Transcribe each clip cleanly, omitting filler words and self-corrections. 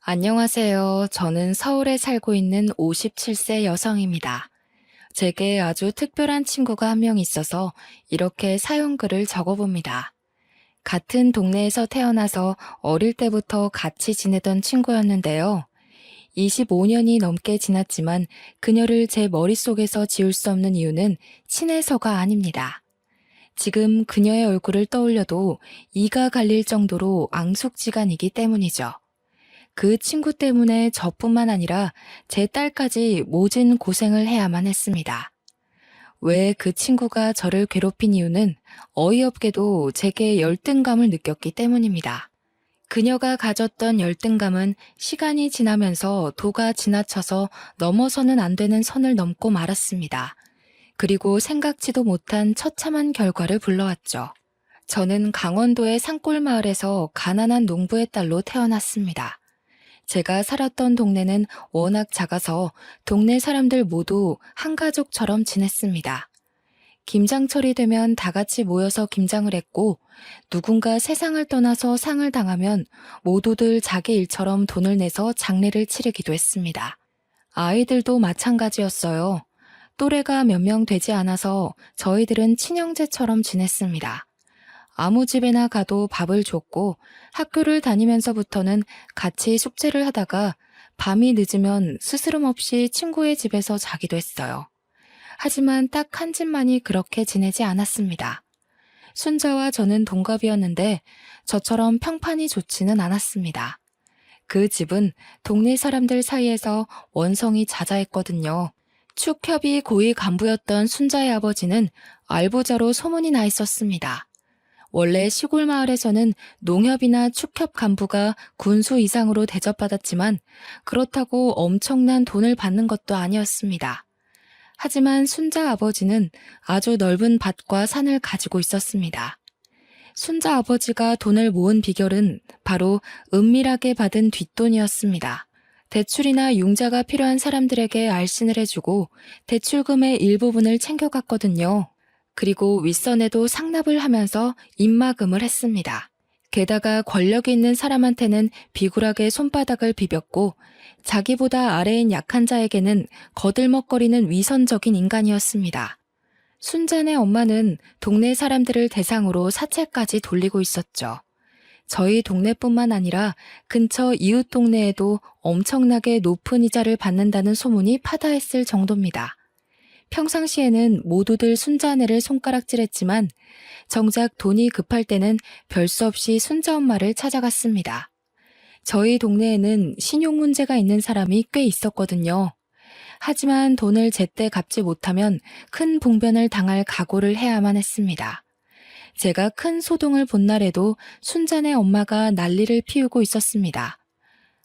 안녕하세요. 저는 서울에 살고 있는 57세 여성입니다. 제게 아주 특별한 친구가 한 명 있어서 이렇게 사연글을 적어봅니다. 같은 동네에서 태어나서 어릴 때부터 같이 지내던 친구였는데요. 25년이 넘게 지났지만 그녀를 제 머릿속에서 지울 수 없는 이유는 친해서가 아닙니다. 지금 그녀의 얼굴을 떠올려도 이가 갈릴 정도로 앙숙지간이기 때문이죠. 그 친구 때문에 저뿐만 아니라 제 딸까지 모진 고생을 해야만 했습니다. 왜 그 친구가 저를 괴롭힌 이유는 어이없게도 제게 열등감을 느꼈기 때문입니다. 그녀가 가졌던 열등감은 시간이 지나면서 도가 지나쳐서 넘어서는 안 되는 선을 넘고 말았습니다. 그리고 생각지도 못한 처참한 결과를 불러왔죠. 저는 강원도의 산골 마을에서 가난한 농부의 딸로 태어났습니다. 제가 살았던 동네는 워낙 작아서 동네 사람들 모두 한 가족처럼 지냈습니다. 김장철이 되면 다 같이 모여서 김장을 했고, 누군가 세상을 떠나서 상을 당하면 모두들 자기 일처럼 돈을 내서 장례를 치르기도 했습니다. 아이들도 마찬가지였어요. 또래가 몇 명 되지 않아서 저희들은 친형제처럼 지냈습니다. 아무 집에나 가도 밥을 줬고 학교를 다니면서부터는 같이 숙제를 하다가 밤이 늦으면 스스럼 없이 친구의 집에서 자기도 했어요. 하지만 딱 한 집만이 그렇게 지내지 않았습니다. 순자와 저는 동갑이었는데 저처럼 평판이 좋지는 않았습니다. 그 집은 동네 사람들 사이에서 원성이 자자했거든요. 축협이 고위 간부였던 순자의 아버지는 알부자로 소문이 나 있었습니다. 원래 시골 마을에서는 농협이나 축협 간부가 군수 이상으로 대접받았지만 그렇다고 엄청난 돈을 받는 것도 아니었습니다. 하지만 순자 아버지는 아주 넓은 밭과 산을 가지고 있었습니다. 순자 아버지가 돈을 모은 비결은 바로 은밀하게 받은 뒷돈이었습니다. 대출이나 융자가 필요한 사람들에게 알신을 해주고 대출금의 일부분을 챙겨갔거든요. 그리고 윗선에도 상납을 하면서 입마금을 했습니다. 게다가 권력이 있는 사람한테는 비굴하게 손바닥을 비볐고 자기보다 아래인 약한 자에게는 거들먹거리는 위선적인 인간이었습니다. 순잔의 엄마는 동네 사람들을 대상으로 사채까지 돌리고 있었죠. 저희 동네뿐만 아니라 근처 이웃 동네에도 엄청나게 높은 이자를 받는다는 소문이 파다했을 정도입니다. 평상시에는 모두들 순자네를 손가락질했지만 정작 돈이 급할 때는 별 수 없이 순자 엄마를 찾아갔습니다. 저희 동네에는 신용 문제가 있는 사람이 꽤 있었거든요. 하지만 돈을 제때 갚지 못하면 큰 봉변을 당할 각오를 해야만 했습니다. 제가 큰 소동을 본 날에도 순자네 엄마가 난리를 피우고 있었습니다.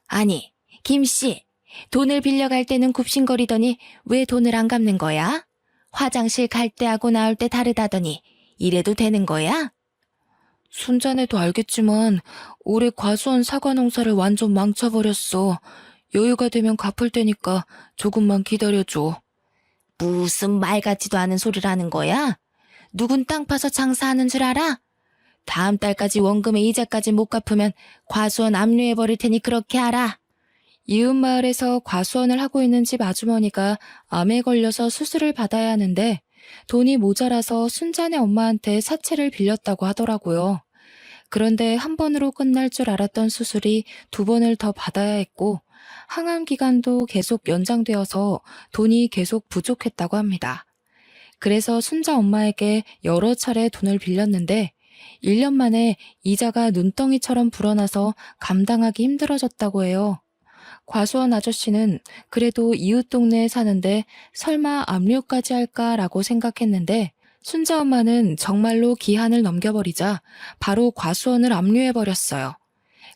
아니, 김씨, 돈을 빌려갈 때는 굽신거리더니 왜 돈을 안 갚는 거야? 화장실 갈 때하고 나올 때 다르다더니 이래도 되는 거야? 순자네도 알겠지만 올해 과수원 사과 농사를 완전 망쳐버렸어. 여유가 되면 갚을 테니까 조금만 기다려줘. 무슨 말 같지도 않은 소리를 하는 거야? 누군 땅 파서 장사하는 줄 알아? 다음 달까지 원금의 이자까지 못 갚으면 과수원 압류해버릴 테니 그렇게 알아. 이웃 마을에서 과수원을 하고 있는 집 아주머니가 암에 걸려서 수술을 받아야 하는데 돈이 모자라서 순자네 엄마한테 사채를 빌렸다고 하더라고요. 그런데 한 번으로 끝날 줄 알았던 수술이 두 번을 더 받아야 했고 항암 기간도 계속 연장되어서 돈이 계속 부족했다고 합니다. 그래서 순자 엄마에게 여러 차례 돈을 빌렸는데 1년 만에 이자가 눈덩이처럼 불어나서 감당하기 힘들어졌다고 해요. 과수원 아저씨는 그래도 이웃 동네에 사는데 설마 압류까지 할까라고 생각했는데 순자 엄마는 정말로 기한을 넘겨버리자 바로 과수원을 압류해버렸어요.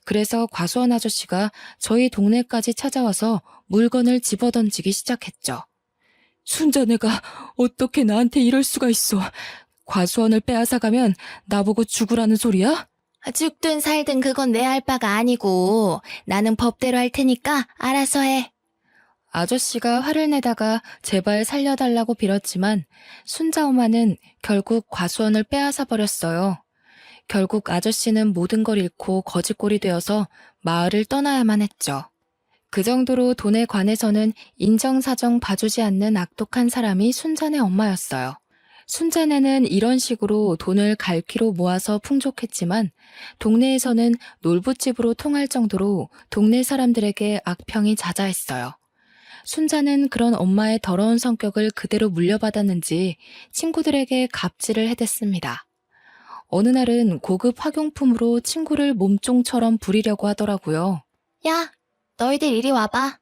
그래서 과수원 아저씨가 저희 동네까지 찾아와서 물건을 집어던지기 시작했죠. 순자네가 어떻게 나한테 이럴 수가 있어. 과수원을 빼앗아가면 나보고 죽으라는 소리야? 죽든 살든 그건 내 할 바가 아니고 나는 법대로 할 테니까 알아서 해. 아저씨가 화를 내다가 제발 살려달라고 빌었지만 순자 엄마는 결국 과수원을 빼앗아 버렸어요. 결국 아저씨는 모든 걸 잃고 거지꼴이 되어서 마을을 떠나야만 했죠. 그 정도로 돈에 관해서는 인정사정 봐주지 않는 악독한 사람이 순자네 엄마였어요. 순자네는 이런 식으로 돈을 갈퀴로 모아서 풍족했지만 동네에서는 놀부집으로 통할 정도로 동네 사람들에게 악평이 자자했어요. 순자는 그런 엄마의 더러운 성격을 그대로 물려받았는지 친구들에게 갑질을 해댔습니다. 어느 날은 고급 학용품으로 친구를 몸종처럼 부리려고 하더라고요. 야, 너희들 이리 와봐.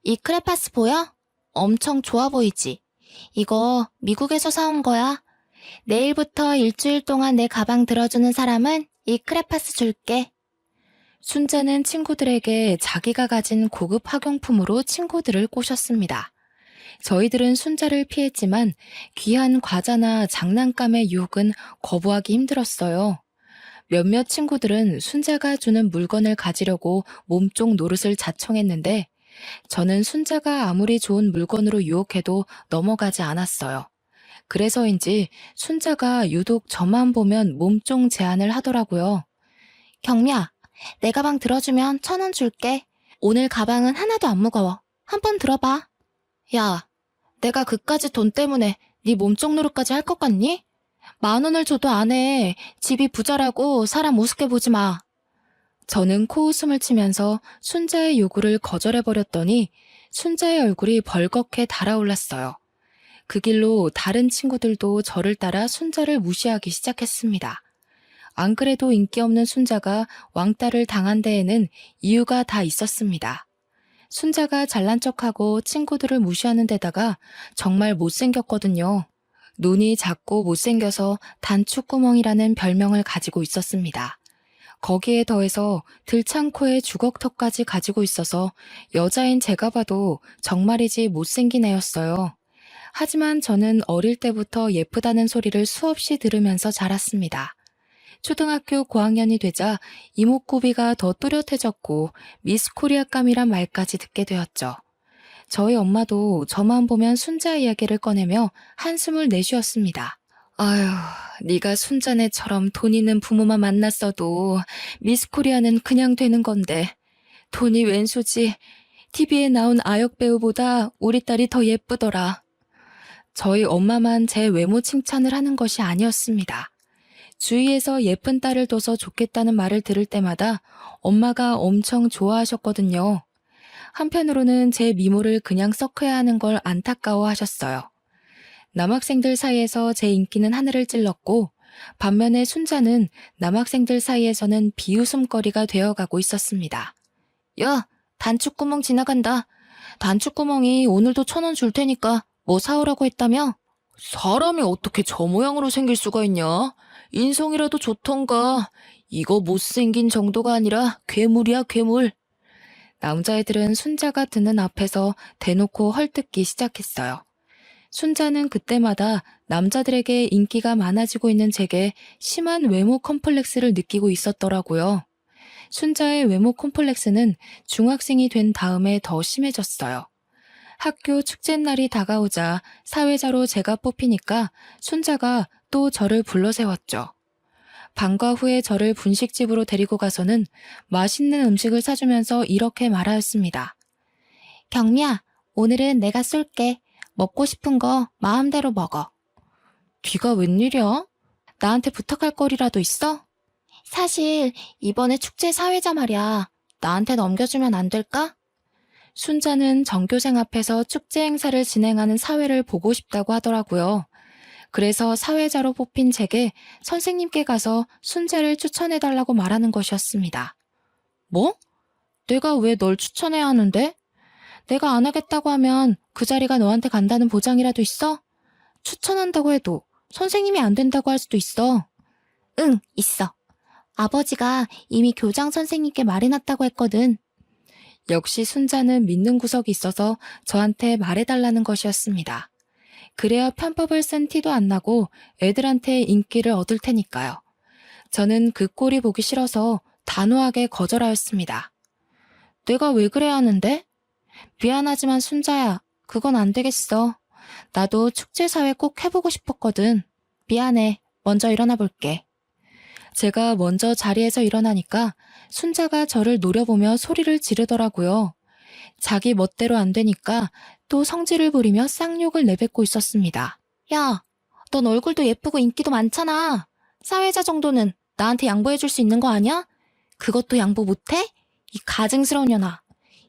이 크레파스 보여? 엄청 좋아 보이지? 이거 미국에서 사온 거야. 내일부터 일주일 동안 내 가방 들어주는 사람은 이 크레파스 줄게. 순자는 친구들에게 자기가 가진 고급 학용품으로 친구들을 꼬셨습니다. 저희들은 순자를 피했지만 귀한 과자나 장난감의 유혹은 거부하기 힘들었어요. 몇몇 친구들은 순자가 주는 물건을 가지려고 몸종 노릇을 자청했는데 저는 순자가 아무리 좋은 물건으로 유혹해도 넘어가지 않았어요. 그래서인지 순자가 유독 저만 보면 몸종 제안을 하더라고요. 경미야, 내 가방 들어주면 1,000원 줄게. 오늘 가방은 하나도 안 무거워. 한번 들어봐. 야, 내가 그까지 돈 때문에 네 몸종 노릇까지 할 것 같니? 10,000원을 줘도 안 해. 집이 부자라고 사람 우습게 보지 마. 저는 코웃음을 치면서 순자의 요구를 거절해버렸더니 순자의 얼굴이 벌겋게 달아올랐어요. 그 길로 다른 친구들도 저를 따라 순자를 무시하기 시작했습니다. 안 그래도 인기 없는 순자가 왕따를 당한 데에는 이유가 다 있었습니다. 순자가 잘난 척하고 친구들을 무시하는 데다가 정말 못생겼거든요. 눈이 작고 못생겨서 단추구멍이라는 별명을 가지고 있었습니다. 거기에 더해서 들창코에 주걱턱까지 가지고 있어서 여자인 제가 봐도 정말이지 못생긴 애였어요. 하지만 저는 어릴 때부터 예쁘다는 소리를 수없이 들으면서 자랐습니다. 초등학교 고학년이 되자 이목구비가 더 뚜렷해졌고 미스 코리아감이란 말까지 듣게 되었죠. 저희 엄마도 저만 보면 순자 이야기를 꺼내며 한숨을 내쉬었습니다. 아휴, 네가 순자네처럼 돈 있는 부모만 만났어도 미스 코리아는 그냥 되는 건데 돈이 웬수지. TV에 나온 아역 배우보다 우리 딸이 더 예쁘더라. 저희 엄마만 제 외모 칭찬을 하는 것이 아니었습니다. 주위에서 예쁜 딸을 둬서 좋겠다는 말을 들을 때마다 엄마가 엄청 좋아하셨거든요. 한편으로는 제 미모를 그냥 썩혀야 하는 걸 안타까워하셨어요. 남학생들 사이에서 제 인기는 하늘을 찔렀고 반면에 순자는 남학생들 사이에서는 비웃음거리가 되어가고 있었습니다. 야, 단추구멍 지나간다. 단추구멍이 오늘도 1,000원 줄 테니까 뭐 사오라고 했다며? 사람이 어떻게 저 모양으로 생길 수가 있냐? 인성이라도 좋던가. 이거 못생긴 정도가 아니라 괴물이야, 괴물. 남자애들은 순자가 드는 앞에서 대놓고 헐뜯기 시작했어요. 순자는 그때마다 남자들에게 인기가 많아지고 있는 제게 심한 외모 컴플렉스를 느끼고 있었더라고요. 순자의 외모 콤플렉스는 중학생이 된 다음에 더 심해졌어요. 학교 축제날이 다가오자 사회자로 제가 뽑히니까 순자가 또 저를 불러세웠죠. 방과 후에 저를 분식집으로 데리고 가서는 맛있는 음식을 사주면서 이렇게 말하였습니다. 경미야, 오늘은 내가 쏠게. 먹고 싶은 거 마음대로 먹어. 네가 웬일이야? 나한테 부탁할 거리라도 있어? 사실 이번에 축제 사회자 말이야. 나한테 넘겨주면 안 될까? 순자는 전교생 앞에서 축제 행사를 진행하는 사회를 보고 싶다고 하더라고요. 그래서 사회자로 뽑힌 제게 선생님께 가서 순자를 추천해달라고 말하는 것이었습니다. 뭐? 내가 왜 널 추천해야 하는데? 내가 안 하겠다고 하면 그 자리가 너한테 간다는 보장이라도 있어? 추천한다고 해도 선생님이 안 된다고 할 수도 있어. 응, 있어. 아버지가 이미 교장 선생님께 말해놨다고 했거든. 역시 순자는 믿는 구석이 있어서 저한테 말해달라는 것이었습니다. 그래야 편법을 쓴 티도 안 나고 애들한테 인기를 얻을 테니까요. 저는 그 꼴이 보기 싫어서 단호하게 거절하였습니다. 내가 왜 그래야 하는데? 미안하지만 순자야, 그건 안 되겠어. 나도 축제사회 꼭 해보고 싶었거든. 미안해. 먼저 일어나 볼게. 제가 먼저 자리에서 일어나니까 순자가 저를 노려보며 소리를 지르더라고요. 자기 멋대로 안 되니까 또 성질을 부리며 쌍욕을 내뱉고 있었습니다. 야, 넌 얼굴도 예쁘고 인기도 많잖아. 사회자 정도는 나한테 양보해줄 수 있는 거 아니야? 그것도 양보 못해? 이 가증스러운 년아.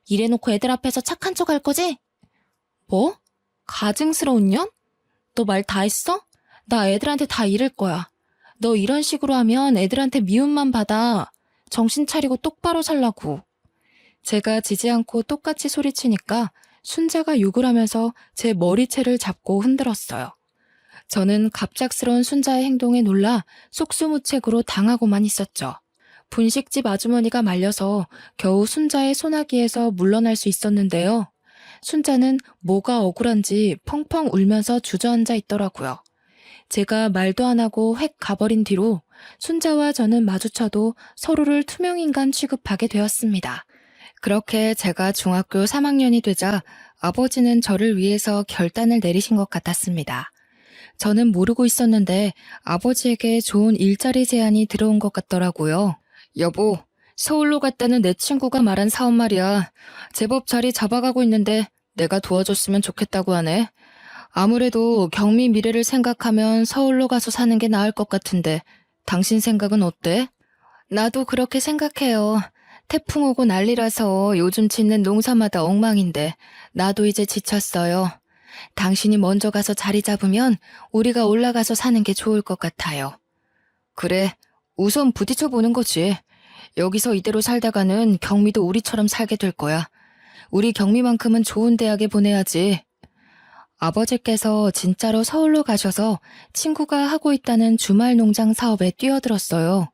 이래놓고 애들 앞에서 착한 척 할 거지? 뭐? 가증스러운 년? 너 말 다 했어? 나 애들한테 다 이럴 거야. 너 이런 식으로 하면 애들한테 미움만 받아. 정신 차리고 똑바로 살라고. 제가 지지 않고 똑같이 소리치니까 순자가 욕을 하면서 제 머리채를 잡고 흔들었어요. 저는 갑작스러운 순자의 행동에 놀라 속수무책으로 당하고만 있었죠. 분식집 아주머니가 말려서 겨우 순자의 소나기에서 물러날 수 있었는데요. 순자는 뭐가 억울한지 펑펑 울면서 주저앉아 있더라고요. 제가 말도 안 하고 획 가버린 뒤로 순자와 저는 마주쳐도 서로를 투명인간 취급하게 되었습니다. 그렇게 제가 중학교 3학년이 되자 아버지는 저를 위해서 결단을 내리신 것 같았습니다. 저는 모르고 있었는데 아버지에게 좋은 일자리 제안이 들어온 것 같더라고요. 여보, 서울로 갔다는 내 친구가 말한 사업 말이야. 제법 자리 잡아가고 있는데 내가 도와줬으면 좋겠다고 하네. 아무래도 경미 미래를 생각하면 서울로 가서 사는 게 나을 것 같은데 당신 생각은 어때? 나도 그렇게 생각해요. 태풍 오고 난리라서 요즘 짓는 농사마다 엉망인데 나도 이제 지쳤어요. 당신이 먼저 가서 자리 잡으면 우리가 올라가서 사는 게 좋을 것 같아요. 그래, 우선 부딪혀 보는 거지. 여기서 이대로 살다가는 경미도 우리처럼 살게 될 거야. 우리 경미만큼은 좋은 대학에 보내야지. 아버지께서 진짜로 서울로 가셔서 친구가 하고 있다는 주말 농장 사업에 뛰어들었어요.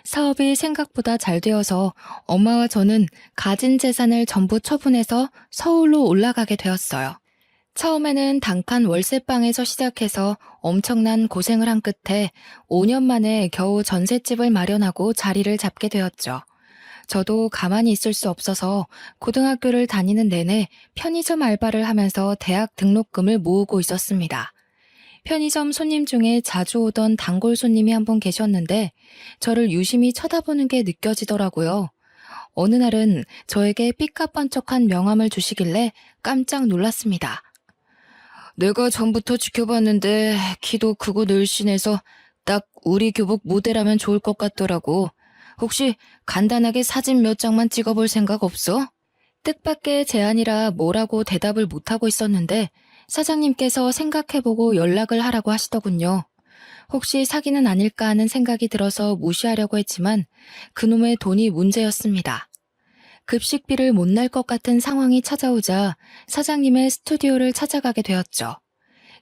사업이 생각보다 잘 되어서 엄마와 저는 가진 재산을 전부 처분해서 서울로 올라가게 되었어요. 처음에는 단칸 월세방에서 시작해서 엄청난 고생을 한 끝에 5년 만에 겨우 전셋집을 마련하고 자리를 잡게 되었죠. 저도 가만히 있을 수 없어서 고등학교를 다니는 내내 편의점 알바를 하면서 대학 등록금을 모으고 있었습니다. 편의점 손님 중에 자주 오던 단골 손님이 한 분 계셨는데 저를 유심히 쳐다보는 게 느껴지더라고요. 어느 날은 저에게 삐까뻔쩍한 명함을 주시길래 깜짝 놀랐습니다. 내가 전부터 지켜봤는데 키도 크고 늘씬해서 딱 우리 교복 모델하면 좋을 것 같더라고. 혹시 간단하게 사진 몇 장만 찍어볼 생각 없어? 뜻밖의 제안이라 뭐라고 대답을 못하고 있었는데 사장님께서 생각해보고 연락을 하라고 하시더군요. 혹시 사기는 아닐까 하는 생각이 들어서 무시하려고 했지만 그놈의 돈이 문제였습니다. 급식비를 못 낼 것 같은 상황이 찾아오자 사장님의 스튜디오를 찾아가게 되었죠.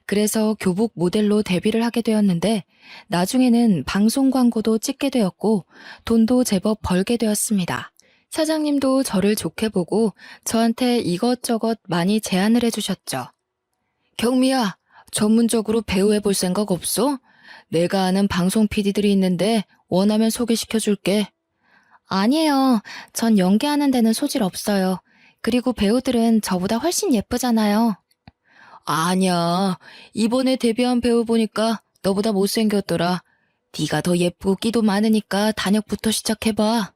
그래서 교복 모델로 데뷔를 하게 되었는데 나중에는 방송 광고도 찍게 되었고 돈도 제법 벌게 되었습니다. 사장님도 저를 좋게 보고 저한테 이것저것 많이 제안을 해주셨죠. 경미야, 전문적으로 배우 해볼 생각 없어? 내가 아는 방송 PD들이 있는데 원하면 소개시켜줄게. 아니에요. 전 연기하는 데는 소질 없어요. 그리고 배우들은 저보다 훨씬 예쁘잖아요. 아니야. 이번에 데뷔한 배우 보니까 너보다 못생겼더라. 네가 더 예쁘고 끼도 많으니까 단역부터 시작해봐.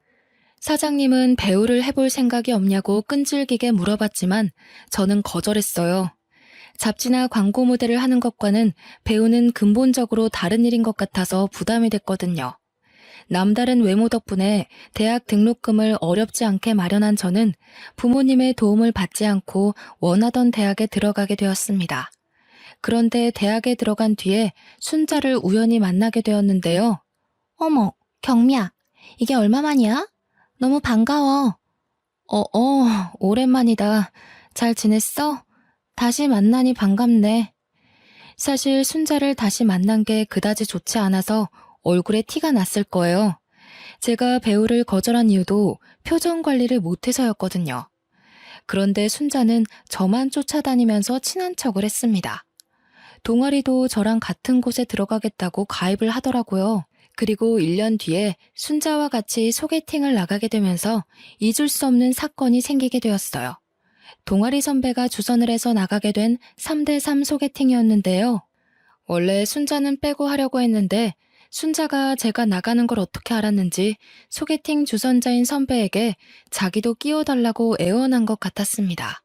사장님은 배우를 해볼 생각이 없냐고 끈질기게 물어봤지만 저는 거절했어요. 잡지나 광고 모델을 하는 것과는 배우는 근본적으로 다른 일인 것 같아서 부담이 됐거든요. 남다른 외모 덕분에 대학 등록금을 어렵지 않게 마련한 저는 부모님의 도움을 받지 않고 원하던 대학에 들어가게 되었습니다. 그런데 대학에 들어간 뒤에 순자를 우연히 만나게 되었는데요. 어머, 경미야, 이게 얼마만이야? 너무 반가워. 오랜만이다. 잘 지냈어? 다시 만나니 반갑네. 사실 순자를 다시 만난 게 그다지 좋지 않아서 얼굴에 티가 났을 거예요. 제가 배우를 거절한 이유도 표정 관리를 못해서였거든요. 그런데 순자는 저만 쫓아다니면서 친한 척을 했습니다. 동아리도 저랑 같은 곳에 들어가겠다고 가입을 하더라고요. 그리고 1년 뒤에 순자와 같이 소개팅을 나가게 되면서 잊을 수 없는 사건이 생기게 되었어요. 동아리 선배가 주선을 해서 나가게 된 3대3 소개팅이었는데요. 원래 순자는 빼고 하려고 했는데 순자가 제가 나가는 걸 어떻게 알았는지 소개팅 주선자인 선배에게 자기도 끼워달라고 애원한 것 같았습니다.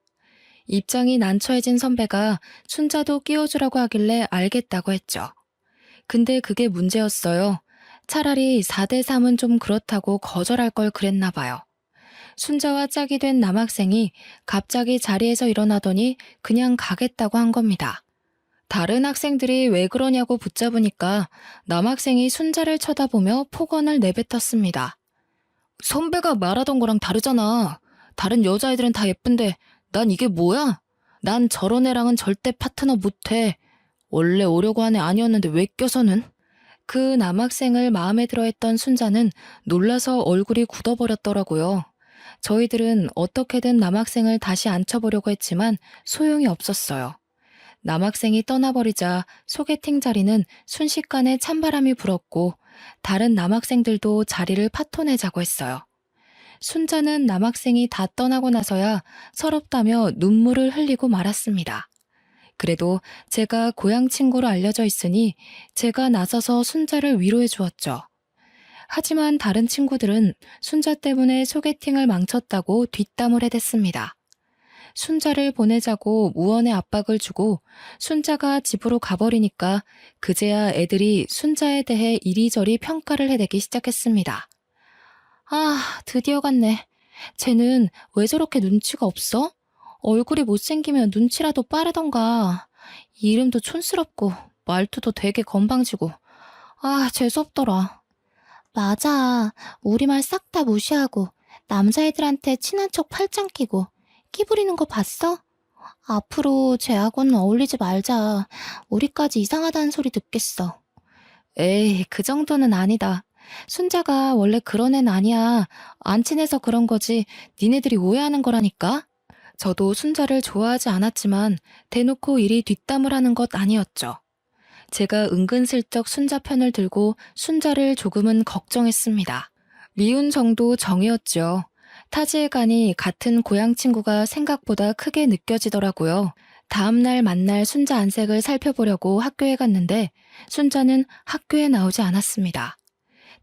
입장이 난처해진 선배가 순자도 끼워주라고 하길래 알겠다고 했죠. 근데 그게 문제였어요. 차라리 4대3은 좀 그렇다고 거절할 걸 그랬나 봐요. 순자와 짝이 된 남학생이 갑자기 자리에서 일어나더니 그냥 가겠다고 한 겁니다. 다른 학생들이 왜 그러냐고 붙잡으니까 남학생이 순자를 쳐다보며 폭언을 내뱉었습니다. 선배가 말하던 거랑 다르잖아. 다른 여자애들은 다 예쁜데 난 이게 뭐야? 난 저런 애랑은 절대 파트너 못해. 원래 오려고 한 애 아니었는데 왜 껴서는? 그 남학생을 마음에 들어했던 순자는 놀라서 얼굴이 굳어버렸더라고요. 저희들은 어떻게든 남학생을 다시 앉혀보려고 했지만 소용이 없었어요. 남학생이 떠나버리자 소개팅 자리는 순식간에 찬바람이 불었고 다른 남학생들도 자리를 파토내자고 했어요. 순자는 남학생이 다 떠나고 나서야 서럽다며 눈물을 흘리고 말았습니다. 그래도 제가 고향 친구로 알려져 있으니 제가 나서서 순자를 위로해 주었죠. 하지만 다른 친구들은 순자 때문에 소개팅을 망쳤다고 뒷담을 해댔습니다. 순자를 보내자고 무언의 압박을 주고 순자가 집으로 가버리니까 그제야 애들이 순자에 대해 이리저리 평가를 해대기 시작했습니다. 아, 드디어 갔네. 쟤는 왜 저렇게 눈치가 없어? 얼굴이 못생기면 눈치라도 빠르던가. 이름도 촌스럽고 말투도 되게 건방지고. 아, 재수없더라. 맞아. 우리말 싹 다 무시하고 남자애들한테 친한 척 팔짱 끼고 끼 부리는 거 봤어? 앞으로 쟤하고는 어울리지 말자. 우리까지 이상하다는 소리 듣겠어. 에이, 그 정도는 아니다. 순자가 원래 그런 애는 아니야. 안 친해서 그런 거지. 니네들이 오해하는 거라니까. 저도 순자를 좋아하지 않았지만 대놓고 이리 뒷담을 하는 것 아니었죠. 제가 은근슬쩍 순자 편을 들고 순자를 조금은 걱정했습니다. 미운 정도 정이었죠. 타지에 가니 같은 고향 친구가 생각보다 크게 느껴지더라고요. 다음날 만날 순자 안색을 살펴보려고 학교에 갔는데 순자는 학교에 나오지 않았습니다.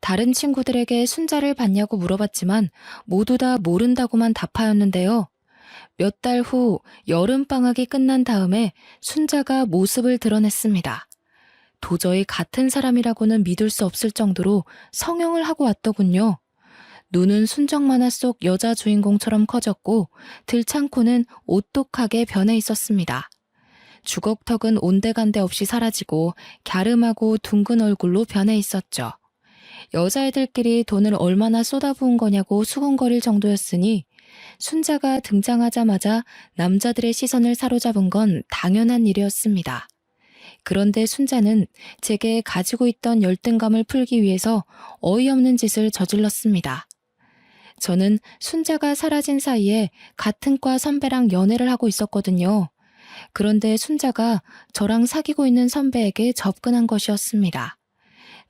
다른 친구들에게 순자를 봤냐고 물어봤지만 모두 다 모른다고만 답하였는데요. 몇 달 후 여름방학이 끝난 다음에 순자가 모습을 드러냈습니다. 도저히 같은 사람이라고는 믿을 수 없을 정도로 성형을 하고 왔더군요. 눈은 순정 만화 속 여자 주인공처럼 커졌고 들창코는 오똑하게 변해 있었습니다. 주걱턱은 온데간데 없이 사라지고 갸름하고 둥근 얼굴로 변해 있었죠. 여자애들끼리 돈을 얼마나 쏟아부은 거냐고 수군거릴 정도였으니 순자가 등장하자마자 남자들의 시선을 사로잡은 건 당연한 일이었습니다. 그런데 순자는 제게 가지고 있던 열등감을 풀기 위해서 어이없는 짓을 저질렀습니다. 저는 순자가 사라진 사이에 같은 과 선배랑 연애를 하고 있었거든요. 그런데 순자가 저랑 사귀고 있는 선배에게 접근한 것이었습니다.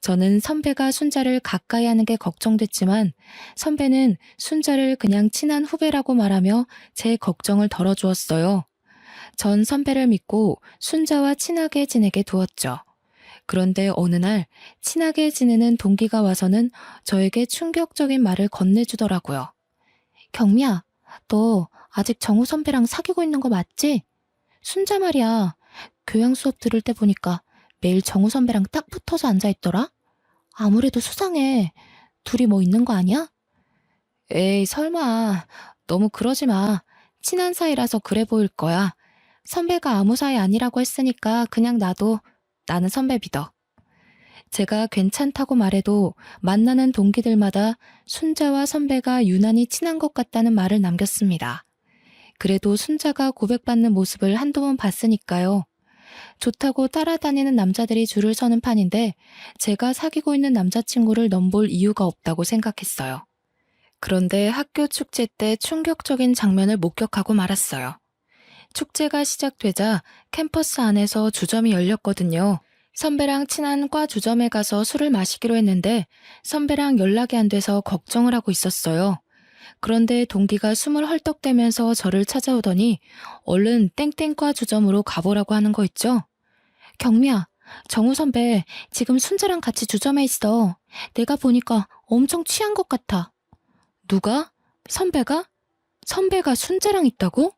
저는 선배가 순자를 가까이 하는 게 걱정됐지만 선배는 순자를 그냥 친한 후배라고 말하며 제 걱정을 덜어주었어요. 전 선배를 믿고 순자와 친하게 지내게 두었죠. 그런데 어느 날 친하게 지내는 동기가 와서는 저에게 충격적인 말을 건네주더라고요. 경미야, 너 아직 정우 선배랑 사귀고 있는 거 맞지? 순자 말이야. 교양 수업 들을 때 보니까 매일 정우 선배랑 딱 붙어서 앉아있더라? 아무래도 수상해. 둘이 뭐 있는 거 아니야? 에이, 설마. 너무 그러지 마. 친한 사이라서 그래 보일 거야. 선배가 아무 사이 아니라고 했으니까 그냥 나는 선배 믿어. 제가 괜찮다고 말해도 만나는 동기들마다 순자와 선배가 유난히 친한 것 같다는 말을 남겼습니다. 그래도 순자가 고백받는 모습을 한두 번 봤으니까요. 좋다고 따라다니는 남자들이 줄을 서는 판인데 제가 사귀고 있는 남자친구를 넘볼 이유가 없다고 생각했어요. 그런데 학교 축제 때 충격적인 장면을 목격하고 말았어요. 축제가 시작되자 캠퍼스 안에서 주점이 열렸거든요. 선배랑 친한 과 주점에 가서 술을 마시기로 했는데 선배랑 연락이 안 돼서 걱정을 하고 있었어요. 그런데 동기가 숨을 헐떡대면서 저를 찾아오더니 얼른 땡땡과 주점으로 가보라고 하는 거 있죠? 경미야, 정우 선배, 지금 순자랑 같이 주점에 있어. 내가 보니까 엄청 취한 것 같아. 누가? 선배가? 선배가 순자랑 있다고?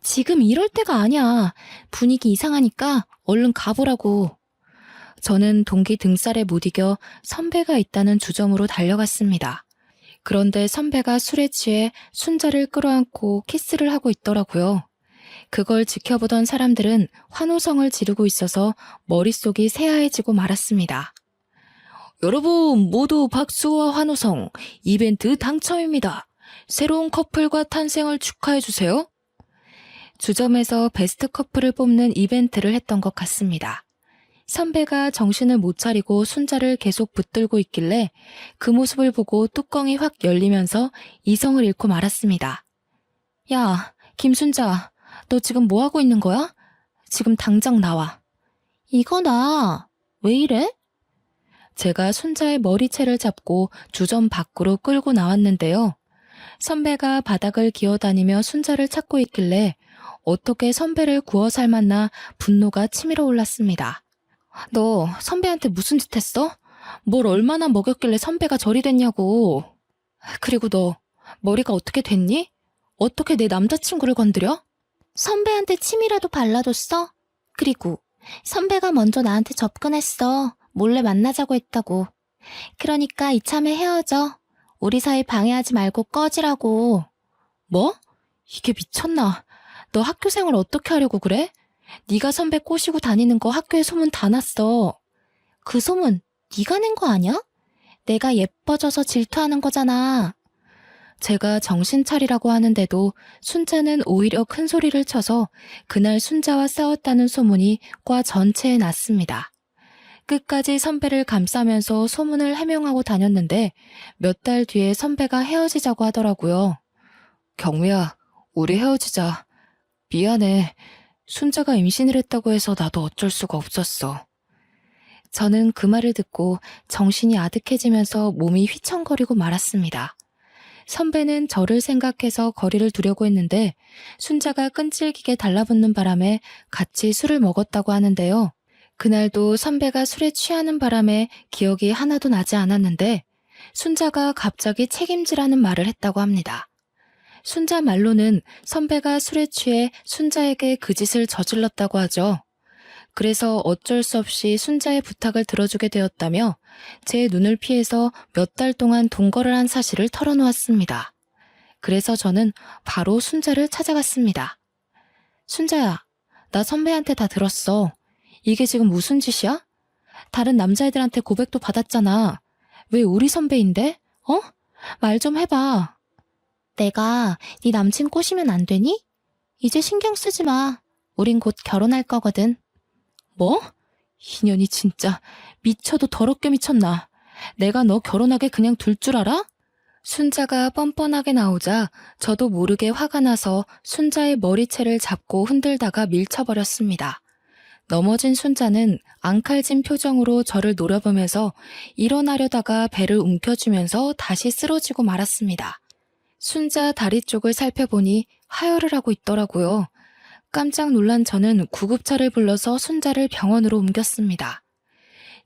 지금 이럴 때가 아니야. 분위기 이상하니까 얼른 가보라고. 저는 동기 등살에 못 이겨 선배가 있다는 주점으로 달려갔습니다. 그런데 선배가 술에 취해 순자를 끌어안고 키스를 하고 있더라고요. 그걸 지켜보던 사람들은 환호성을 지르고 있어서 머릿속이 새하얘지고 말았습니다. 여러분 모두 박수와 환호성, 이벤트 당첨입니다. 새로운 커플과 탄생을 축하해주세요. 주점에서 베스트 커플을 뽑는 이벤트를 했던 것 같습니다. 선배가 정신을 못 차리고 순자를 계속 붙들고 있길래 그 모습을 보고 뚜껑이 확 열리면서 이성을 잃고 말았습니다. 야, 김순자, 너 지금 뭐 하고 있는 거야? 지금 당장 나와. 이거나, 왜 이래? 제가 순자의 머리채를 잡고 주점 밖으로 끌고 나왔는데요. 선배가 바닥을 기어다니며 순자를 찾고 있길래 어떻게 선배를 구워 삶았나 분노가 치밀어 올랐습니다. 너 선배한테 무슨 짓 했어? 뭘 얼마나 먹였길래 선배가 저리 됐냐고. 그리고 너 머리가 어떻게 됐니? 어떻게 내 남자친구를 건드려? 선배한테 침이라도 발라줬어? 그리고 선배가 먼저 나한테 접근했어. 몰래 만나자고 했다고. 그러니까 이참에 헤어져. 우리 사이 방해하지 말고 꺼지라고. 뭐? 이게 미쳤나? 너 학교 생활 어떻게 하려고 그래? 네가 선배 꼬시고 다니는 거 학교에 소문 다 났어. 그 소문 네가 낸 거 아니야? 내가 예뻐져서 질투하는 거잖아. 제가 정신 차리라고 하는데도 순자는 오히려 큰 소리를 쳐서 그날 순자와 싸웠다는 소문이 과 전체에 났습니다. 끝까지 선배를 감싸면서 소문을 해명하고 다녔는데 몇 달 뒤에 선배가 헤어지자고 하더라고요. 경미야, 우리 헤어지자. 미안해. 순자가 임신을 했다고 해서 나도 어쩔 수가 없었어. 저는 그 말을 듣고 정신이 아득해지면서 몸이 휘청거리고 말았습니다. 선배는 저를 생각해서 거리를 두려고 했는데 순자가 끈질기게 달라붙는 바람에 같이 술을 먹었다고 하는데요. 그날도 선배가 술에 취하는 바람에 기억이 하나도 나지 않았는데 순자가 갑자기 책임지라는 말을 했다고 합니다. 순자 말로는 선배가 술에 취해 순자에게 그 짓을 저질렀다고 하죠. 그래서 어쩔 수 없이 순자의 부탁을 들어주게 되었다며 제 눈을 피해서 몇 달 동안 동거를 한 사실을 털어놓았습니다. 그래서 저는 바로 순자를 찾아갔습니다. 순자야, 나 선배한테 다 들었어. 이게 지금 무슨 짓이야? 다른 남자애들한테 고백도 받았잖아. 왜 우리 선배인데? 어? 말 좀 해봐. 내가 네 남친 꼬시면 안 되니? 이제 신경 쓰지 마. 우린 곧 결혼할 거거든. 뭐? 인연이 진짜 미쳐도 더럽게 미쳤나. 내가 너 결혼하게 그냥 둘 줄 알아? 순자가 뻔뻔하게 나오자 저도 모르게 화가 나서 순자의 머리채를 잡고 흔들다가 밀쳐버렸습니다. 넘어진 순자는 앙칼진 표정으로 저를 노려보면서 일어나려다가 배를 움켜쥐면서 다시 쓰러지고 말았습니다. 순자 다리 쪽을 살펴보니 하혈을 하고 있더라고요. 깜짝 놀란 저는 구급차를 불러서 순자를 병원으로 옮겼습니다.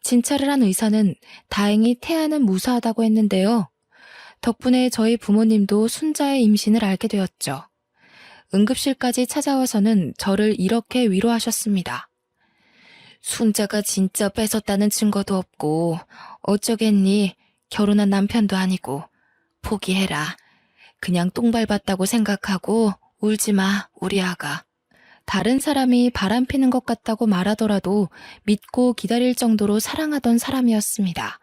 진찰을 한 의사는 다행히 태아는 무사하다고 했는데요. 덕분에 저희 부모님도 순자의 임신을 알게 되었죠. 응급실까지 찾아와서는 저를 이렇게 위로하셨습니다. 순자가 진짜 뺏었다는 증거도 없고 어쩌겠니? 결혼한 남편도 아니고 포기해라. 그냥 똥 밟았다고 생각하고 울지 마, 우리 아가. 다른 사람이 바람 피는 것 같다고 말하더라도 믿고 기다릴 정도로 사랑하던 사람이었습니다.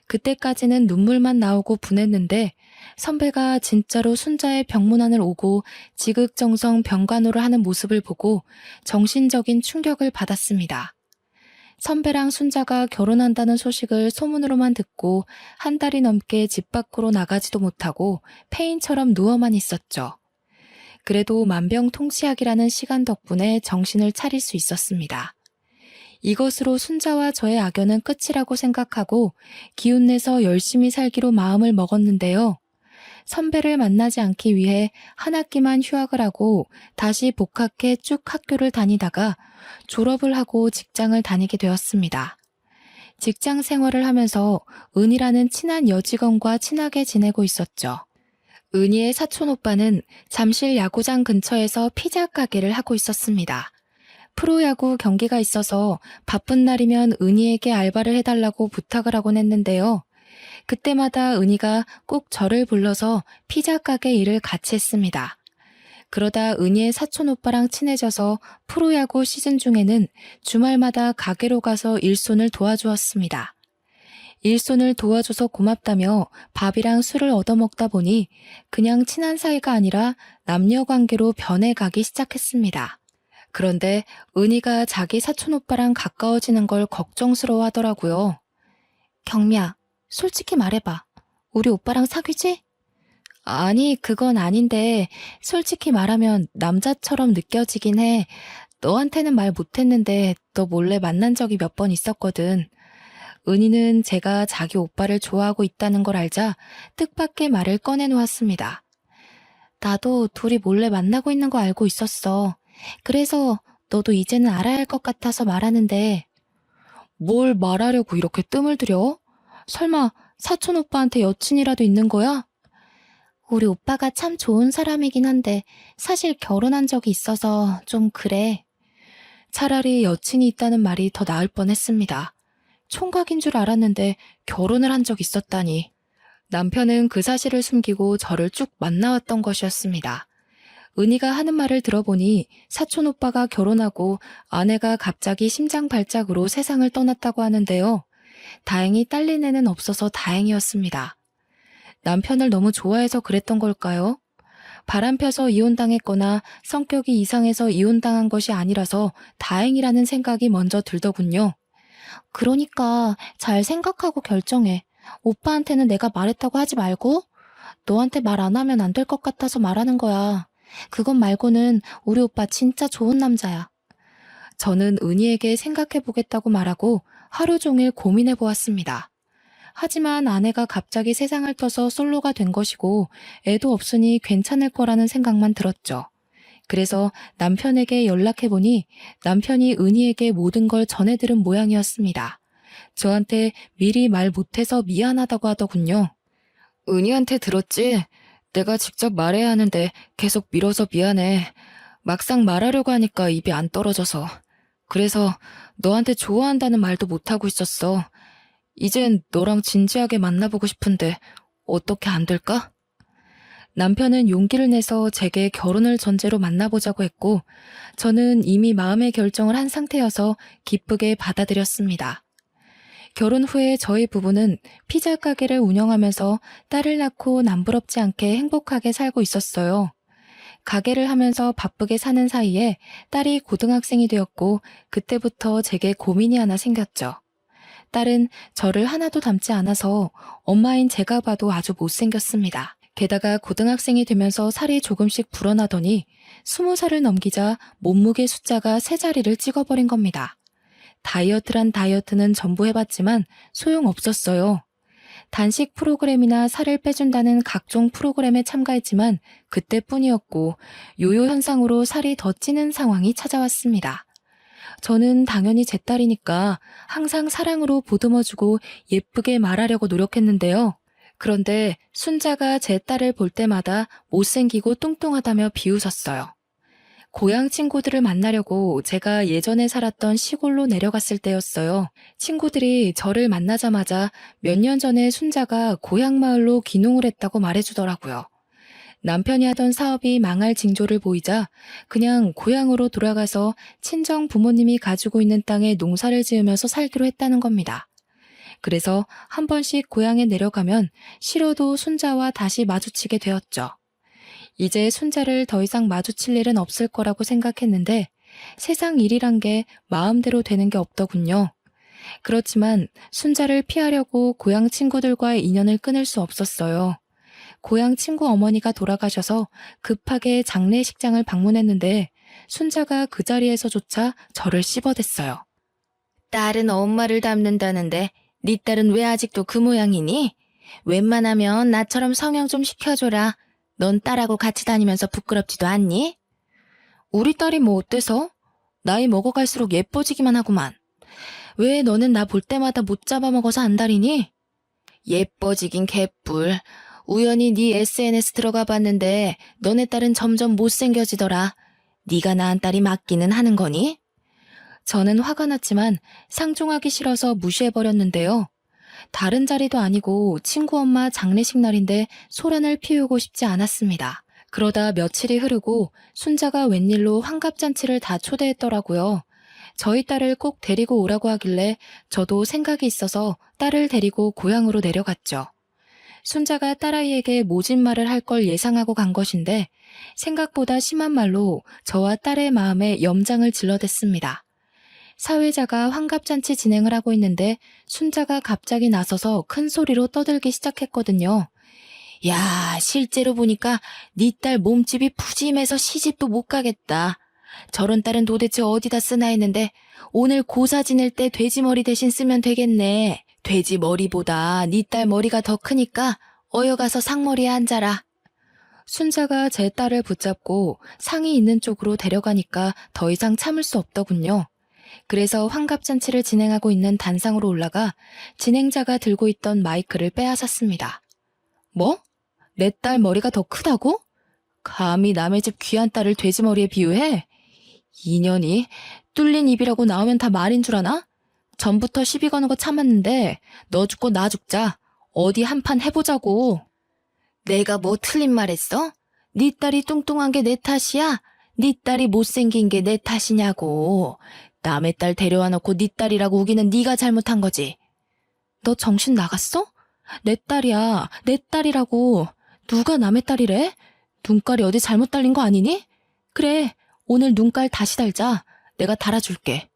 그때까지는 눈물만 나오고 분했는데 선배가 진짜로 순자의 병문안을 오고 지극정성 병간호를 하는 모습을 보고 정신적인 충격을 받았습니다. 선배랑 순자가 결혼한다는 소식을 소문으로만 듣고 한 달이 넘게 집 밖으로 나가지도 못하고 폐인처럼 누워만 있었죠. 그래도 만병통치약이라는 시간 덕분에 정신을 차릴 수 있었습니다. 이것으로 순자와 저의 악연은 끝이라고 생각하고 기운내서 열심히 살기로 마음을 먹었는데요. 선배를 만나지 않기 위해 한 학기만 휴학을 하고 다시 복학해 쭉 학교를 다니다가 졸업을 하고 직장을 다니게 되었습니다. 직장 생활을 하면서 은희라는 친한 여직원과 친하게 지내고 있었죠. 은희의 사촌 오빠는 잠실 야구장 근처에서 피자 가게를 하고 있었습니다. 프로야구 경기가 있어서 바쁜 날이면 은희에게 알바를 해달라고 부탁을 하곤 했는데요. 그때마다 은희가 꼭 저를 불러서 피자 가게 일을 같이 했습니다. 그러다 은희의 사촌 오빠랑 친해져서 프로야구 시즌 중에는 주말마다 가게로 가서 일손을 도와주었습니다. 일손을 도와줘서 고맙다며 밥이랑 술을 얻어먹다 보니 그냥 친한 사이가 아니라 남녀 관계로 변해가기 시작했습니다. 그런데 은희가 자기 사촌 오빠랑 가까워지는 걸 걱정스러워 하더라고요. 경미야, 솔직히 말해봐. 우리 오빠랑 사귀지? 아니, 그건 아닌데 솔직히 말하면 남자처럼 느껴지긴 해. 너한테는 말 못했는데 너 몰래 만난 적이 몇 번 있었거든. 은희는 제가 자기 오빠를 좋아하고 있다는 걸 알자 뜻밖의 말을 꺼내놓았습니다. 나도 둘이 몰래 만나고 있는 거 알고 있었어. 그래서 너도 이제는 알아야 할 것 같아서 말하는데. 뭘 말하려고 이렇게 뜸을 들여? 설마 사촌 오빠한테 여친이라도 있는 거야? 우리 오빠가 참 좋은 사람이긴 한데 사실 결혼한 적이 있어서 좀 그래. 차라리 여친이 있다는 말이 더 나을 뻔했습니다. 총각인 줄 알았는데 결혼을 한 적 있었다니. 남편은 그 사실을 숨기고 저를 쭉 만나왔던 것이었습니다. 은희가 하는 말을 들어보니 사촌 오빠가 결혼하고 아내가 갑자기 심장 발작으로 세상을 떠났다고 하는데요. 다행히 딸린애는 없어서 다행이었습니다. 남편을 너무 좋아해서 그랬던 걸까요? 바람펴서 이혼당했거나 성격이 이상해서 이혼당한 것이 아니라서 다행이라는 생각이 먼저 들더군요. 그러니까 잘 생각하고 결정해. 오빠한테는 내가 말했다고 하지 말고 너한테 말 안 하면 안 될 것 같아서 말하는 거야. 그것 말고는 우리 오빠 진짜 좋은 남자야. 저는 은희에게 생각해보겠다고 말하고 하루 종일 고민해보았습니다. 하지만 아내가 갑자기 세상을 떠서 솔로가 된 것이고 애도 없으니 괜찮을 거라는 생각만 들었죠. 그래서 남편에게 연락해보니 남편이 은희에게 모든 걸 전해들은 모양이었습니다. 저한테 미리 말 못해서 미안하다고 하더군요. 은희한테 들었지? 내가 직접 말해야 하는데 계속 미뤄서 미안해. 막상 말하려고 하니까 입이 안 떨어져서. 그래서 너한테 좋아한다는 말도 못하고 있었어. 이젠 너랑 진지하게 만나보고 싶은데 어떻게 안 될까? 남편은 용기를 내서 제게 결혼을 전제로 만나보자고 했고 저는 이미 마음의 결정을 한 상태여서 기쁘게 받아들였습니다. 결혼 후에 저희 부부는 피자 가게를 운영하면서 딸을 낳고 남부럽지 않게 행복하게 살고 있었어요. 가게를 하면서 바쁘게 사는 사이에 딸이 고등학생이 되었고 그때부터 제게 고민이 하나 생겼죠. 딸은 저를 하나도 닮지 않아서 엄마인 제가 봐도 아주 못생겼습니다. 게다가 고등학생이 되면서 살이 조금씩 불어나더니 20살을 넘기자 몸무게 숫자가 3자리를 찍어버린 겁니다. 다이어트란 다이어트는 전부 해봤지만 소용없었어요. 단식 프로그램이나 살을 빼준다는 각종 프로그램에 참가했지만 그때뿐이었고 요요 현상으로 살이 더 찌는 상황이 찾아왔습니다. 저는 당연히 제 딸이니까 항상 사랑으로 보듬어주고 예쁘게 말하려고 노력했는데요. 그런데 순자가 제 딸을 볼 때마다 못생기고 뚱뚱하다며 비웃었어요. 고향 친구들을 만나려고 제가 예전에 살았던 시골로 내려갔을 때였어요. 친구들이 저를 만나자마자 몇 년 전에 순자가 고향 마을로 귀농을 했다고 말해주더라고요. 남편이 하던 사업이 망할 징조를 보이자 그냥 고향으로 돌아가서 친정 부모님이 가지고 있는 땅에 농사를 지으면서 살기로 했다는 겁니다. 그래서 한 번씩 고향에 내려가면 싫어도 순자와 다시 마주치게 되었죠. 이제 순자를 더 이상 마주칠 일은 없을 거라고 생각했는데 세상 일이란 게 마음대로 되는 게 없더군요. 그렇지만 순자를 피하려고 고향 친구들과의 인연을 끊을 수 없었어요. 고향 친구 어머니가 돌아가셔서 급하게 장례식장을 방문했는데 순자가 그 자리에서조차 저를 씹어댔어요. 딸은 엄마를 닮는다는데 네 딸은 왜 아직도 그 모양이니? 웬만하면 나처럼 성형 좀 시켜줘라. 넌 딸하고 같이 다니면서 부끄럽지도 않니? 우리 딸이 뭐 어때서? 나이 먹어갈수록 예뻐지기만 하구만. 왜 너는 나 볼 때마다 못 잡아먹어서 안달이니? 예뻐지긴 개뿔. 우연히 네 SNS 들어가 봤는데 너네 딸은 점점 못생겨지더라. 네가 낳은 딸이 맞기는 하는 거니? 저는 화가 났지만 상종하기 싫어서 무시해버렸는데요. 다른 자리도 아니고 친구 엄마 장례식 날인데 소란을 피우고 싶지 않았습니다. 그러다 며칠이 흐르고 순자가 웬일로 환갑잔치를 다 초대했더라고요. 저희 딸을 꼭 데리고 오라고 하길래 저도 생각이 있어서 딸을 데리고 고향으로 내려갔죠. 순자가 딸아이에게 모진 말을 할 걸 예상하고 간 것인데 생각보다 심한 말로 저와 딸의 마음에 염장을 질러댔습니다. 사회자가 환갑잔치 진행을 하고 있는데 순자가 갑자기 나서서 큰 소리로 떠들기 시작했거든요. 야, 실제로 보니까 네 딸 몸집이 푸짐해서 시집도 못 가겠다. 저런 딸은 도대체 어디다 쓰나 했는데 오늘 고사 지낼 때 돼지머리 대신 쓰면 되겠네. 돼지 머리보다 네 딸 머리가 더 크니까 어여가서 상머리에 앉아라. 순자가 제 딸을 붙잡고 상이 있는 쪽으로 데려가니까 더 이상 참을 수 없더군요. 그래서 환갑잔치를 진행하고 있는 단상으로 올라가 진행자가 들고 있던 마이크를 빼앗았습니다. 뭐? 내 딸 머리가 더 크다고? 감히 남의 집 귀한 딸을 돼지머리에 비유해? 인연이 뚫린 입이라고 나오면 다 말인 줄 아나? 전부터 시비 거는 거 참았는데 너 죽고 나 죽자. 어디 한판 해보자고. 내가 뭐 틀린 말 했어? 네 딸이 뚱뚱한 게 내 탓이야? 네 딸이 못생긴 게 내 탓이냐고. 남의 딸 데려와 놓고 네 딸이라고 우기는 네가 잘못한 거지. 너 정신 나갔어? 내 딸이야. 내 딸이라고. 누가 남의 딸이래? 눈깔이 어디 잘못 달린 거 아니니? 그래, 오늘 눈깔 다시 달자. 내가 달아줄게.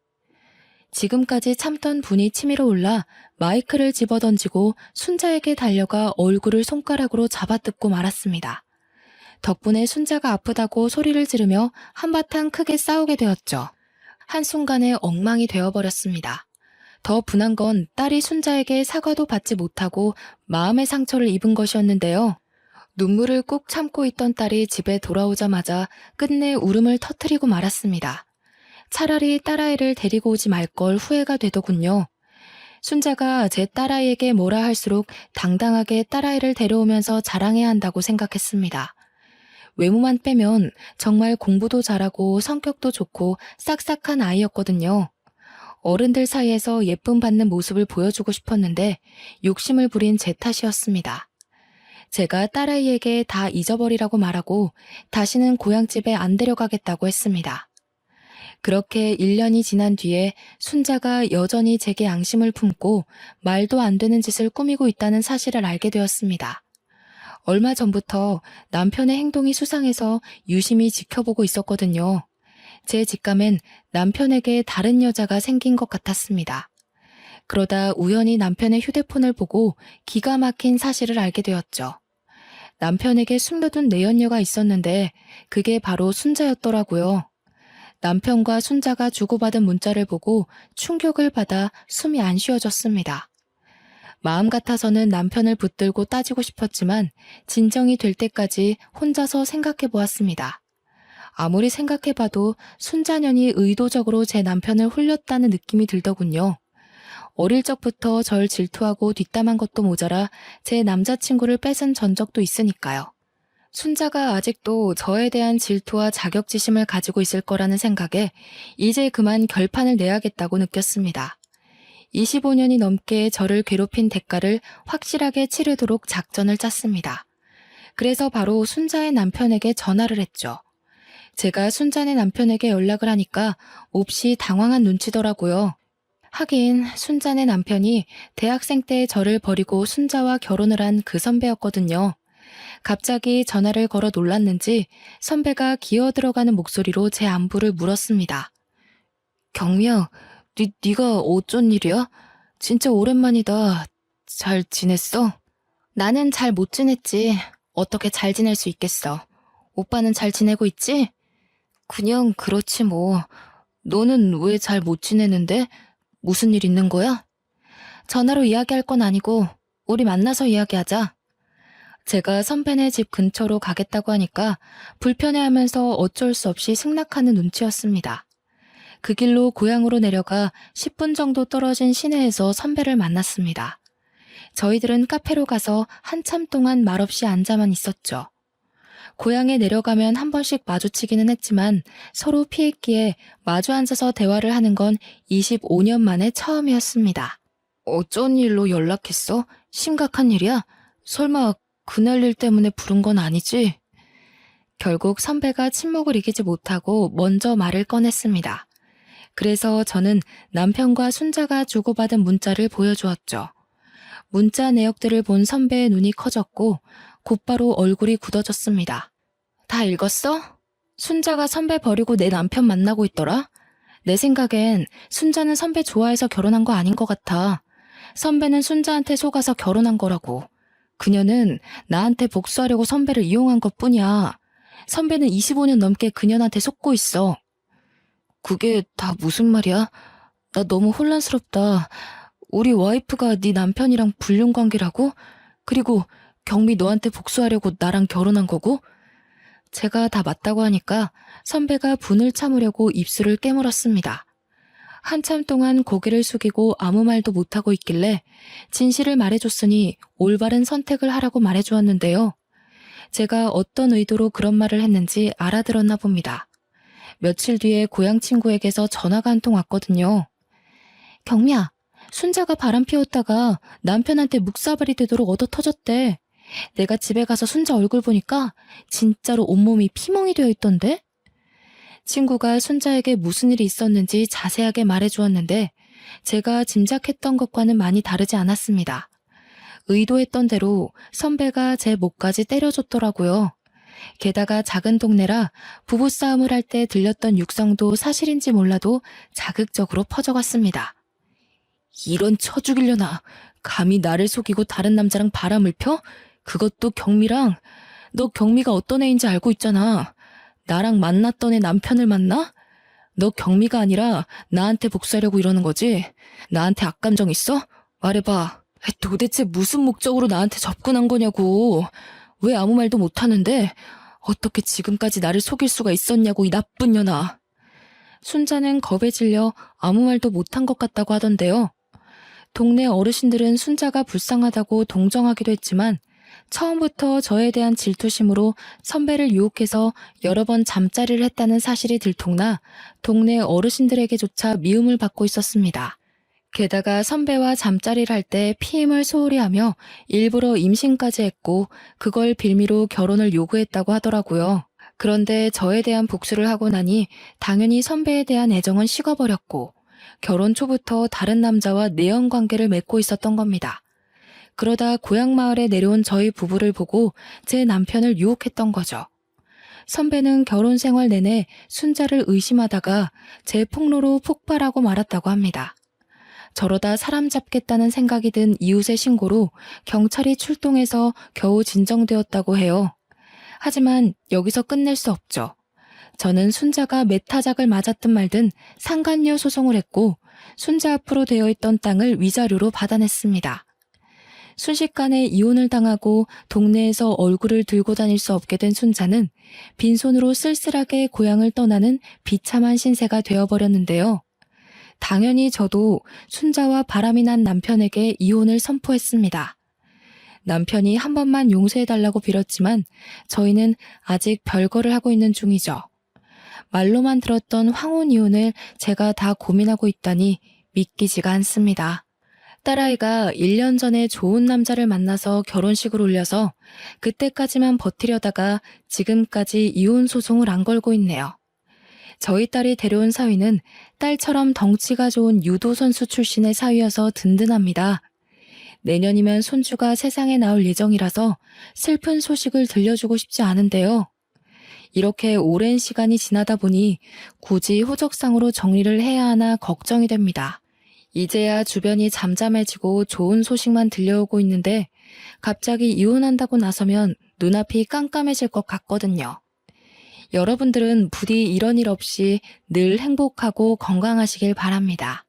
지금까지 참던 분이 치밀어 올라 마이크를 집어던지고 순자에게 달려가 얼굴을 손가락으로 잡아뜯고 말았습니다. 덕분에 순자가 아프다고 소리를 지르며 한바탕 크게 싸우게 되었죠. 한순간에 엉망이 되어버렸습니다. 더 분한 건 딸이 순자에게 사과도 받지 못하고 마음의 상처를 입은 것이었는데요. 눈물을 꾹 참고 있던 딸이 집에 돌아오자마자 끝내 울음을 터뜨리고 말았습니다. 차라리 딸아이를 데리고 오지 말 걸 후회가 되더군요. 순자가 제 딸아이에게 뭐라 할수록 당당하게 딸아이를 데려오면서 자랑해야 한다고 생각했습니다. 외모만 빼면 정말 공부도 잘하고 성격도 좋고 싹싹한 아이였거든요. 어른들 사이에서 예쁨 받는 모습을 보여주고 싶었는데 욕심을 부린 제 탓이었습니다. 제가 딸아이에게 다 잊어버리라고 말하고 다시는 고향집에 안 데려가겠다고 했습니다. 그렇게 1년이 지난 뒤에 순자가 여전히 제게 앙심을 품고 말도 안 되는 짓을 꾸미고 있다는 사실을 알게 되었습니다. 얼마 전부터 남편의 행동이 수상해서 유심히 지켜보고 있었거든요. 제 직감엔 남편에게 다른 여자가 생긴 것 같았습니다. 그러다 우연히 남편의 휴대폰을 보고 기가 막힌 사실을 알게 되었죠. 남편에게 숨겨둔 내연녀가 있었는데 그게 바로 순자였더라고요. 남편과 순자가 주고받은 문자를 보고 충격을 받아 숨이 안 쉬어졌습니다. 마음 같아서는 남편을 붙들고 따지고 싶었지만 진정이 될 때까지 혼자서 생각해 보았습니다. 아무리 생각해봐도 순자년이 의도적으로 제 남편을 홀렸다는 느낌이 들더군요. 어릴 적부터 절 질투하고 뒷담한 것도 모자라 제 남자친구를 뺏은 전적도 있으니까요. 순자가 아직도 저에 대한 질투와 자격지심을 가지고 있을 거라는 생각에 이제 그만 결판을 내야겠다고 느꼈습니다. 25년이 넘게 저를 괴롭힌 대가를 확실하게 치르도록 작전을 짰습니다. 그래서 바로 순자의 남편에게 전화를 했죠. 제가 순자네 남편에게 연락을 하니까 몹시 당황한 눈치더라고요. 하긴 순자네 남편이 대학생 때 저를 버리고 순자와 결혼을 한 그 선배였거든요. 갑자기 전화를 걸어 놀랐는지 선배가 기어들어가는 목소리로 제 안부를 물었습니다. 경미야, 네가 어쩐 일이야? 진짜 오랜만이다. 잘 지냈어? 나는 잘 못 지냈지. 어떻게 잘 지낼 수 있겠어. 오빠는 잘 지내고 있지? 그냥 그렇지 뭐. 너는 왜 잘 못 지내는데? 무슨 일 있는 거야? 전화로 이야기할 건 아니고 우리 만나서 이야기하자. 제가 선배네 집 근처로 가겠다고 하니까 불편해하면서 어쩔 수 없이 승낙하는 눈치였습니다. 그 길로 고향으로 내려가 10분 정도 떨어진 시내에서 선배를 만났습니다. 저희들은 카페로 가서 한참 동안 말없이 앉아만 있었죠. 고향에 내려가면 한 번씩 마주치기는 했지만 서로 피했기에 마주 앉아서 대화를 하는 건 25년 만에 처음이었습니다. 어쩐 일로 연락했어? 심각한 일이야? 설마 그날 일 때문에 부른 건 아니지? 결국 선배가 침묵을 이기지 못하고 먼저 말을 꺼냈습니다. 그래서 저는 남편과 순자가 주고받은 문자를 보여주었죠. 문자 내역들을 본 선배의 눈이 커졌고 곧바로 얼굴이 굳어졌습니다. 다 읽었어? 순자가 선배 버리고 내 남편 만나고 있더라? 내 생각엔 순자는 선배 좋아해서 결혼한 거 아닌 것 같아. 선배는 순자한테 속아서 결혼한 거라고. 그녀는 나한테 복수하려고 선배를 이용한 것뿐이야. 선배는 25년 넘게 그녀한테 속고 있어. 그게 다 무슨 말이야? 나 너무 혼란스럽다. 우리 와이프가 네 남편이랑 불륜 관계라고? 그리고 경미 너한테 복수하려고 나랑 결혼한 거고? 제가 다 맞다고 하니까 선배가 분을 참으려고 입술을 깨물었습니다. 한참 동안 고개를 숙이고 아무 말도 못하고 있길래 진실을 말해줬으니 올바른 선택을 하라고 말해주었는데요. 제가 어떤 의도로 그런 말을 했는지 알아들었나 봅니다. 며칠 뒤에 고향 친구에게서 전화가 한 통 왔거든요. 경미야, 순자가 바람 피웠다가 남편한테 묵사발이 되도록 얻어 터졌대. 내가 집에 가서 순자 얼굴 보니까 진짜로 온몸이 피멍이 되어 있던데? 친구가 순자에게 무슨 일이 있었는지 자세하게 말해주었는데 제가 짐작했던 것과는 많이 다르지 않았습니다. 의도했던 대로 선배가 제 목까지 때려줬더라고요. 게다가 작은 동네라 부부싸움을 할 때 들렸던 육성도 사실인지 몰라도 자극적으로 퍼져갔습니다. 이런 쳐 죽이려나. 감히 나를 속이고 다른 남자랑 바람을 펴? 그것도 경미랑. 너 경미가 어떤 애인지 알고 있잖아. 나랑 만났던 애 남편을 만나? 너 경미가 아니라 나한테 복수하려고 이러는 거지? 나한테 악감정 있어? 말해봐. 도대체 무슨 목적으로 나한테 접근한 거냐고. 왜 아무 말도 못하는데? 어떻게 지금까지 나를 속일 수가 있었냐고, 이 나쁜 년아. 순자는 겁에 질려 아무 말도 못한 것 같다고 하던데요. 동네 어르신들은 순자가 불쌍하다고 동정하기도 했지만 처음부터 저에 대한 질투심으로 선배를 유혹해서 여러 번 잠자리를 했다는 사실이 들통나 동네 어르신들에게조차 미움을 받고 있었습니다. 게다가 선배와 잠자리를 할 때 피임을 소홀히 하며 일부러 임신까지 했고 그걸 빌미로 결혼을 요구했다고 하더라고요. 그런데 저에 대한 복수를 하고 나니 당연히 선배에 대한 애정은 식어버렸고 결혼 초부터 다른 남자와 내연 관계를 맺고 있었던 겁니다. 그러다 고향 마을에 내려온 저희 부부를 보고 제 남편을 유혹했던 거죠. 선배는 결혼 생활 내내 순자를 의심하다가 제 폭로로 폭발하고 말았다고 합니다. 저러다 사람 잡겠다는 생각이 든 이웃의 신고로 경찰이 출동해서 겨우 진정되었다고 해요. 하지만 여기서 끝낼 수 없죠. 저는 순자가 메타작을 맞았든 말든 상간녀 소송을 했고 순자 앞으로 되어 있던 땅을 위자료로 받아냈습니다. 순식간에 이혼을 당하고 동네에서 얼굴을 들고 다닐 수 없게 된 순자는 빈손으로 쓸쓸하게 고향을 떠나는 비참한 신세가 되어버렸는데요. 당연히 저도 순자와 바람이 난 남편에게 이혼을 선포했습니다. 남편이 한 번만 용서해달라고 빌었지만 저희는 아직 별거를 하고 있는 중이죠. 말로만 들었던 황혼 이혼을 제가 다 고민하고 있다니 믿기지가 않습니다. 딸아이가 1년 전에 좋은 남자를 만나서 결혼식을 올려서 그때까지만 버티려다가 지금까지 이혼 소송을 안 걸고 있네요. 저희 딸이 데려온 사위는 딸처럼 덩치가 좋은 유도 선수 출신의 사위여서 든든합니다. 내년이면 손주가 세상에 나올 예정이라서 슬픈 소식을 들려주고 싶지 않은데요. 이렇게 오랜 시간이 지나다 보니 굳이 호적상으로 정리를 해야 하나 걱정이 됩니다. 이제야 주변이 잠잠해지고 좋은 소식만 들려오고 있는데 갑자기 이혼한다고 나서면 눈앞이 깜깜해질 것 같거든요. 여러분들은 부디 이런 일 없이 늘 행복하고 건강하시길 바랍니다.